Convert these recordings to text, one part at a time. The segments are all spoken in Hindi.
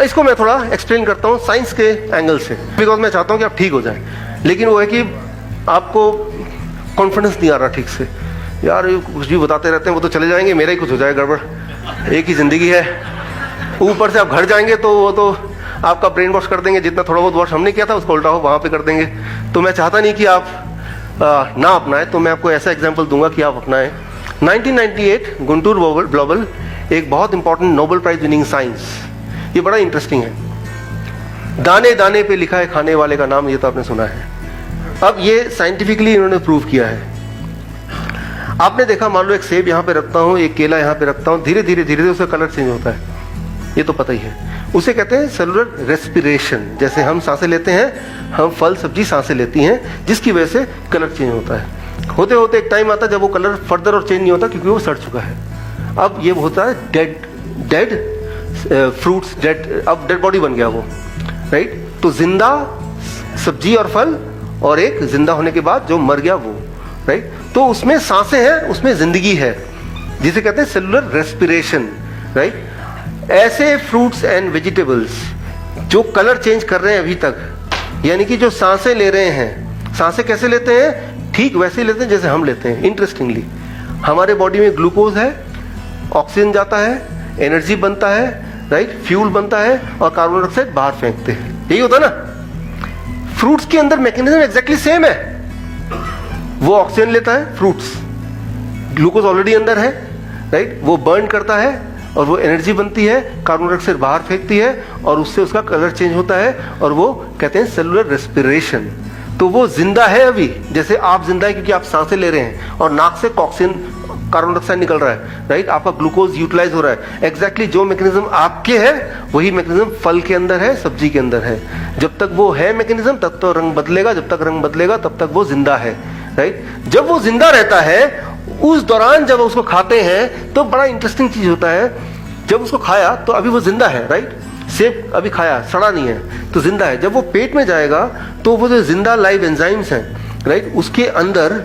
इसको मैं थोड़ा एक्सप्लेन करता हूँ साइंस के एंगल से, बिकॉज मैं चाहता हूँ कि आप ठीक हो जाए। लेकिन वो है कि आपको कॉन्फिडेंस नहीं आ रहा ठीक से, यार ये कुछ भी बताते रहते हैं, वो तो चले जाएंगे, मेरा ही कुछ हो जाए गड़बड़, एक ही जिंदगी है। ऊपर से आप घर जाएंगे तो वो तो आपका ब्रेन वॉश कर देंगे, जितना थोड़ा बहुत वॉश हमने किया था उसको उल्टा हो वहाँ पे कर देंगे। तो मैं चाहता नहीं कि आप ना अपनाएं, तो मैं आपको ऐसा एग्जाम्पल दूंगा कि आप अपनाएं। 1998 गुंटूर ब्लॉबल, एक बहुत important Nobel prize winning science, ये बड़ा इंटरेस्टिंग है। दाने दाने पे लिखा है खाने वाले का नाम, ये तो आपने सुना है। अब ये साइंटिफिकली इन्होंने प्रूव किया है। आपने देखा, मान लो एक सेब यहाँ पे रखता हूँ, एक केला यहाँ पे रखता हूँ, धीरे धीरे धीरे धीरे उसका कलर चेंज होता है, ये तो पता ही है। उसे कहते हैं सेलुलर रेस्पिरेशन। जैसे हम सांसें लेते हैं, हम फल सब्जी सांसें लेती हैं, जिसकी वजह से कलर चेंज होता है। होते होते एक टाइम आता है जब वो कलर फर्दर और चेंज नहीं होता, क्योंकि वो सड़ चुका है। अब ये होता है डेड फ्रूट्स, अब डेड बॉडी बन गया वो, राइट। तो जिंदा सब्जी और फल, और एक जिंदा होने के बाद जो मर गया वो, राइट। तो उसमें सांसें हैं, उसमें जिंदगी है, जिसे कहते हैं सेलुलर रेस्पिरेशन, राइट। ऐसे फ्रूट्स एंड वेजिटेबल्स जो कलर चेंज कर रहे हैं अभी तक, यानी कि जो सांसें ले रहे हैं, सांसें कैसे लेते हैं, ठीक वैसे ही लेते हैं जैसे हम लेते हैं। इंटरेस्टिंगली हमारे बॉडी में ग्लूकोज है, ऑक्सीजन जाता है, एनर्जी बनता है, राइट, फ्यूल बनता है, और कार्बन डाइऑक्साइड बाहर फेंकते हैं, यही होता है ना। फ्रूट्स के अंदर मैकेनिज्म एग्जैक्टली सेम है। वो ऑक्सीजन लेता है, फ्रूट्स, ग्लूकोज ऑलरेडी अंदर है, राइट, वो बर्न करता है और वो एनर्जी बनती है, कार्बन डाइऑक्साइड बाहर फेंकती है, और उससे उसका कलर चेंज होता है, और वो कहते हैं सेलुलर रेस्पिरेशन। तो वो जिंदा है अभी, जैसे आप जिंदा है क्योंकि आप सांसें ले रहे हैं और नाक से ऑक्सीजन कार्बन डाइऑक्साइड निकल रहा है, राइट, आपका ग्लूकोज यूटिलाइज हो रहा है। एग्जैक्टली जो मैकेनिज्म आपके है वही मैकेनिज्म फल के अंदर है, सब्जी के अंदर है। जब तक वो है मैकेनिज्म तब तो रंग बदलेगा, जब तक रंग बदलेगा तब तक वो जिंदा है, राइट। जब वो जिंदा रहता है, उस दौरान जब उसको खाते हैं तो बड़ा इंटरेस्टिंग चीज होता है। जब उसको खाया तो अभी वो जिंदा है, राइट, सेब अभी खाया, सड़ा नहीं है, तो जिंदा है। जब वो पेट में जाएगा तो वो जो जिंदा लाइव एंजाइम्स हैं, राइट, उसके अंदर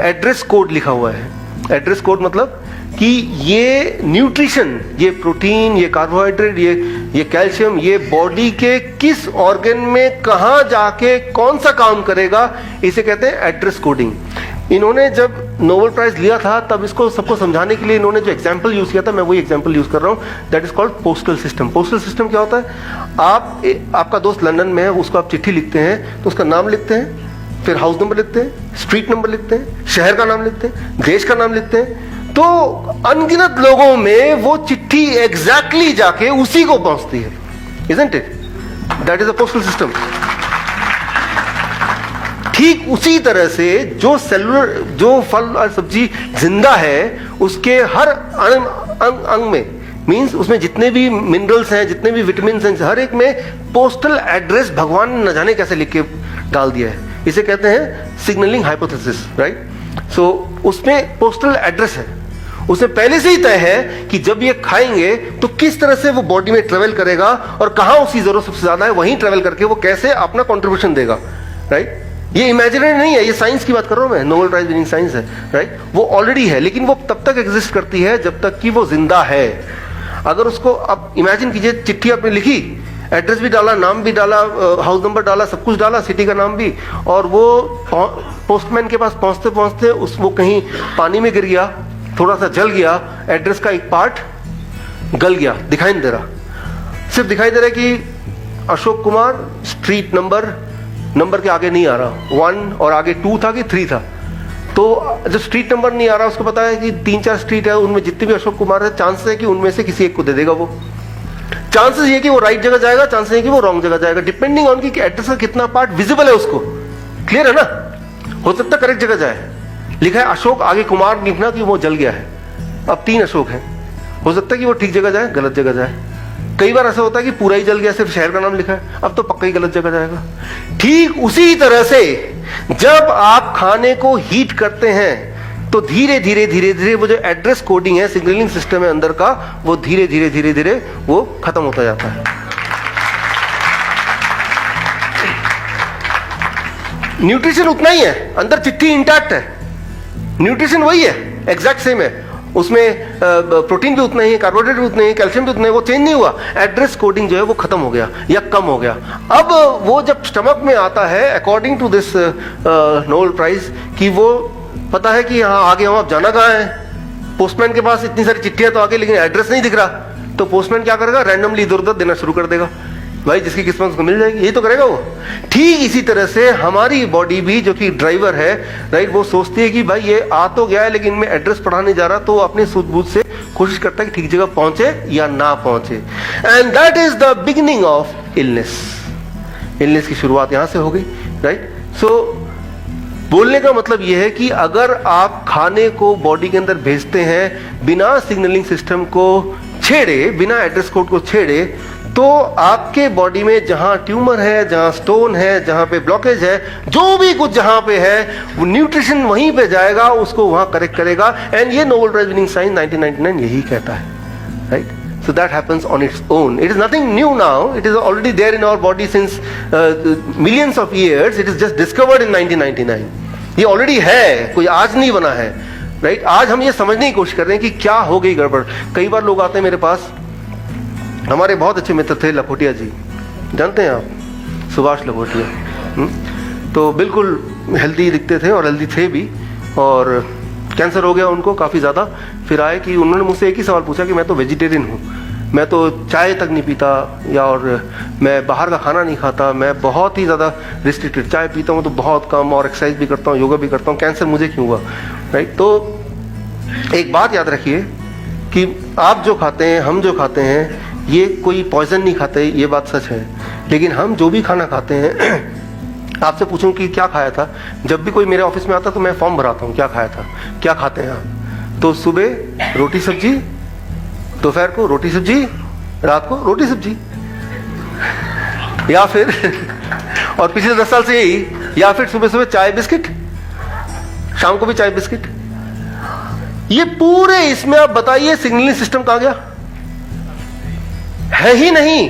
एड्रेस कोड लिखा हुआ है। एड्रेस कोड मतलब कि ये न्यूट्रिशन, ये प्रोटीन, ये कार्बोहाइड्रेट, ये कैल्शियम, ये बॉडी के किस ऑर्गन में कहाँ जाके कौन सा काम करेगा, इसे कहते हैं एड्रेस कोडिंग। इन्होंने जब नोबेल प्राइज लिया था तब इसको सबको समझाने के लिए इन्होंने जो एग्जाम्पल यूज किया था, मैं वही एग्जाम्पल यूज कर रहा हूँ, that is called postal system. Postal system क्या होता है, आपका दोस्त लंदन में है, उसको आप चिट्ठी लिखते हैं तो उसका नाम लिखते हैं, फिर हाउस नंबर लिखते हैं, स्ट्रीट नंबर लिखते हैं, शहर का नाम लिखते हैं, देश का नाम लिखते हैं, तो अनगिनत लोगों में वो चिट्ठी एग्जैक्टली जाके उसी को पहुंचती है, isn't it? That is a postal system. ठीक उसी तरह से जो सेलुलर, जो फल और सब्जी जिंदा है, उसके हर अंग में, मीन्स उसमें जितने भी मिनरल्स हैं, जितने भी विटामिन हैं, हर एक में पोस्टल एड्रेस भगवान न जाने कैसे लिख के डाल दिया है। इसे कहते हैं सिग्नलिंग हाइपोथेसिस, राइट। सो उसमें पोस्टल एड्रेस है, उसे पहले से ही तय है कि जब ये खाएंगे तो किस तरह से वो बॉडी में ट्रेवल करेगा और कहां उसकी जरूरत सबसे ज्यादा है, वहीं ट्रेवल करके वो कैसे अपना कॉन्ट्रीब्यूशन देगा, राइट। ये इमेजिनरी नहीं है, ये साइंस की बात कर रहा हूं मैं, नोबेल प्राइज विनिंग साइंस है, राइट। वो ऑलरेडी है, लेकिन वो तब तक एग्जिस्ट करती है जब तक कि वो जिंदा है। अगर उसको आप इमेजिन कीजिए, चिट्ठी आपने लिखी, एड्रेस भी डाला, नाम भी डाला, हाउस नंबर डाला, सब कुछ डाला, सिटी का नाम भी, और वो पोस्टमैन के पास पहुंचते पहुंचते वो कहीं पानी में गिर गया, थोड़ा सा जल गया, एड्रेस का एक पार्ट गल गया, दिखाई नहीं दे रहा, सिर्फ दिखाई दे रहा है कि अशोक कुमार, स्ट्रीट नंबर के आगे नहीं आ रहा, 1 और आगे 2 था कि 3 था। तो जब स्ट्रीट नंबर नहीं आ रहा, उसको पता है कि 3-4 स्ट्रीट है, उनमें जितने भी अशोक कुमार है, चांसेस है कि उनमें से किसी एक को दे देगा वो। चांसेस ये कि वो राइट जगह जाएगा, चांसेस ये कि वो रॉन्ग जगह जाएगा, डिपेंडिंग ऑन कि एड्रेस का कितना पार्ट विजिबल है उसको। क्लियर है ना? हो सकता है करेक्ट जगह जाए, लिखा है अशोक, आगे कुमार लिखना कि वो जल गया है, अब 3 अशोक है, हो सकता है कि वो ठीक जगह जाए, गलत जगह जाए। कई बार ऐसा होता है कि पूरा ही जल गया, सिर्फ शहर का नाम लिखा है, अब तो पक्का ही गलत जगह जाएगा। ठीक उसी तरह से जब आप खाने को हीट करते हैं तो धीरे धीरे धीरे धीरे वो जो एड्रेस कोडिंग है, सिग्नलिंग सिस्टम है अंदर का, वो धीरे धीरे धीरे धीरे वो खत्म होता जाता है। न्यूट्रिशन उतना ही है, अंदर चिट्ठी इंटैक्ट है, न्यूट्रिशन वही है, एग्जैक्ट सेम है, उसमें प्रोटीन भी उतना ही है, कार्बोहाइड्रेट भी उतने ही, कैल्शियम भी उतने, वो चेंज नहीं हुआ, एड्रेस कोडिंग जो है वो खत्म हो गया या कम हो गया। अब वो जब स्टमक में आता है, according to this Nobel prize, कि वो पता है कि यहाँ आगे हम अब जाना कहाँ है, पोस्टमैन के पास इतनी सारी चिट्ठियां तो आगे लेकिन एड्रेस नहीं दिख रहा, तो पोस्टमैन क्या करेगा, रैंडमली इधर उधर देना शुरू कर देगा, भाई जिसकी किस्मत उसको मिल जाएगी, यही तो करेगा वो। ठीक इसी तरह से हमारी बॉडी भी जो कि ड्राइवर है, राइट, वो सोचती है कि भाई ये आ तो गया है लेकिन मैं एड्रेस पढ़ा नहीं जा रहा, तो अपनी सूझबूझ से कोशिश करता है कि ठीक जगह पहुंचे या ना पहुंचे। And that is the beginning of illness. Illness की शुरुआत यहां से हो गई, राइट। सो बोलने का मतलब यह है कि अगर आप खाने को बॉडी के अंदर भेजते हैं बिना सिग्नलिंग सिस्टम को छेड़े, बिना एड्रेस कोड को छेड़े, तो आपके बॉडी में जहां ट्यूमर है, जहां स्टोन है, जहां पे ब्लॉकेज है, जो भी कुछ जहां पे है, वो न्यूट्रिशन वहीं पे जाएगा, उसको वहां करेक्ट करेगा। एंड ये नोबेल प्राइज विनिंग साइंस 1999 यही कहता है, right. So that happens on its own. It is nothing new now. It is already there in our body since millions of years. It is just discovered in 1999. ये already है, कोई आज नहीं बना है, राइट। आज हम ये समझने की कोशिश कर रहे हैं कि क्या हो गई गड़बड़। कई बार लोग आते हैं मेरे पास, हमारे बहुत अच्छे मित्र थे लखोटिया जी, जानते हैं आप, सुभाष लखोटिया, तो बिल्कुल हेल्दी दिखते थे और हेल्दी थे भी, और कैंसर हो गया उनको काफ़ी ज़्यादा। फिर आए कि उन्होंने मुझसे एक ही सवाल पूछा कि मैं तो वेजिटेरियन हूँ, मैं तो चाय तक नहीं पीता, या और मैं बाहर का खाना नहीं खाता, मैं बहुत ही ज़्यादा रिस्ट्रिक्टेड, चाय पीता हूँ तो बहुत कम, और एक्सरसाइज भी करता हूँ, योगा भी करता हूँ, कैंसर मुझे क्यों हुआ, राइट। तो एक बात याद रखिए कि आप जो खाते हैं, हम जो खाते हैं, ये कोई पॉइजन नहीं खाते, ये बात सच है, लेकिन हम जो भी खाना खाते हैं आपसे पूछूं कि क्या खाया था, जब भी कोई मेरे ऑफिस में आता तो मैं फॉर्म भराता हूँ, क्या खाया था, क्या खाते हैं आप, तो सुबह रोटी सब्जी, दोपहर को रोटी सब्जी, रात को रोटी सब्जी, या फिर और पिछले 10 साल से यही, या फिर सुबह सुबह चाय बिस्किट, शाम को भी चाय बिस्किट। ये पूरे इसमें आप बताइए सिग्नलिंग सिस्टम कहां गया, है ही नहीं।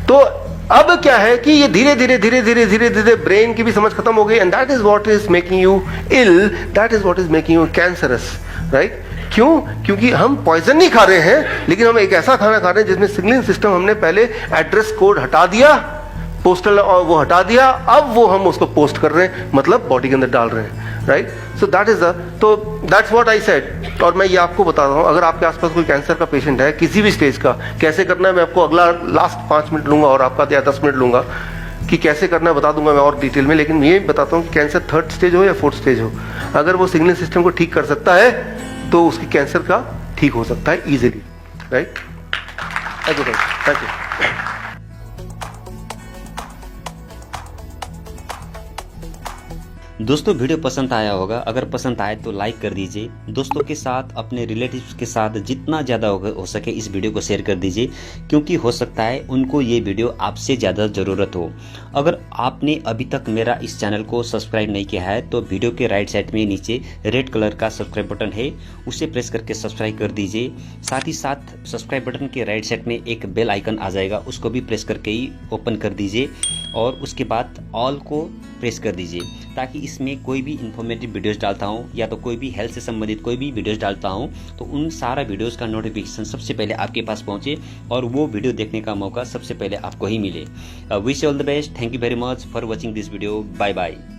तो अब क्या है कि ये धीरे धीरे धीरे धीरे धीरे धीरे ब्रेन की भी समझ खत्म हो गई, and that is what is making you ill, that is what is making you cancerous, right. क्यों? क्योंकि हम पॉइजन नहीं खा रहे हैं, लेकिन हम एक ऐसा खाना खा रहे हैं जिसमें सिग्नलिंग सिस्टम हमने पहले एड्रेस कोड हटा दिया, पोस्टल और वो हटा दिया, अब वो हम उसको पोस्ट कर रहे हैं, मतलब बॉडी के अंदर डाल रहे हैं, right. So that is the, तो दैट्स व्हाट आई सेड। और मैं ये आपको बता रहा हूँ, अगर आपके आसपास कोई कैंसर का पेशेंट है किसी भी स्टेज का, कैसे करना है मैं आपको अगला लास्ट 5 मिनट लूंगा और आपका या 10 मिनट लूंगा कि कैसे करना है, बता दूंगा मैं और डिटेल में। लेकिन ये बताता हूँ कि कैंसर 3rd स्टेज हो या 4th स्टेज हो, अगर वो सिग्नलिंग सिस्टम को ठीक कर सकता है तो उसकी कैंसर का ठीक हो सकता है इजीली, राइट। Thank you. दोस्तों वीडियो पसंद आया होगा, अगर पसंद आए तो लाइक कर दीजिए, दोस्तों के साथ, अपने रिलेटिव्स के साथ जितना ज़्यादा हो सके इस वीडियो को शेयर कर दीजिए, क्योंकि हो सकता है उनको ये वीडियो आपसे ज़्यादा ज़रूरत हो। अगर आपने अभी तक मेरा इस चैनल को सब्सक्राइब नहीं किया है तो वीडियो के राइट साइड में नीचे रेड कलर का सब्सक्राइब बटन है, उसे प्रेस करके सब्सक्राइब कर दीजिए। साथ ही साथ सब्सक्राइब बटन के राइट साइड में एक बेल आइकन आ जाएगा, उसको भी प्रेस करके ही ओपन कर दीजिए, और उसके बाद ऑल को प्रेस कर दीजिए, ताकि इसमें कोई भी इंफॉर्मेटिव वीडियोस डालता हूं या तो कोई भी हेल्थ से संबंधित कोई भी वीडियोस डालता हूं तो उन सारा वीडियोस का नोटिफिकेशन सबसे पहले आपके पास पहुंचे और वो वीडियो देखने का मौका सबसे पहले आपको ही मिले। Wish you all the best. Thank you very much for watching this video. Bye bye.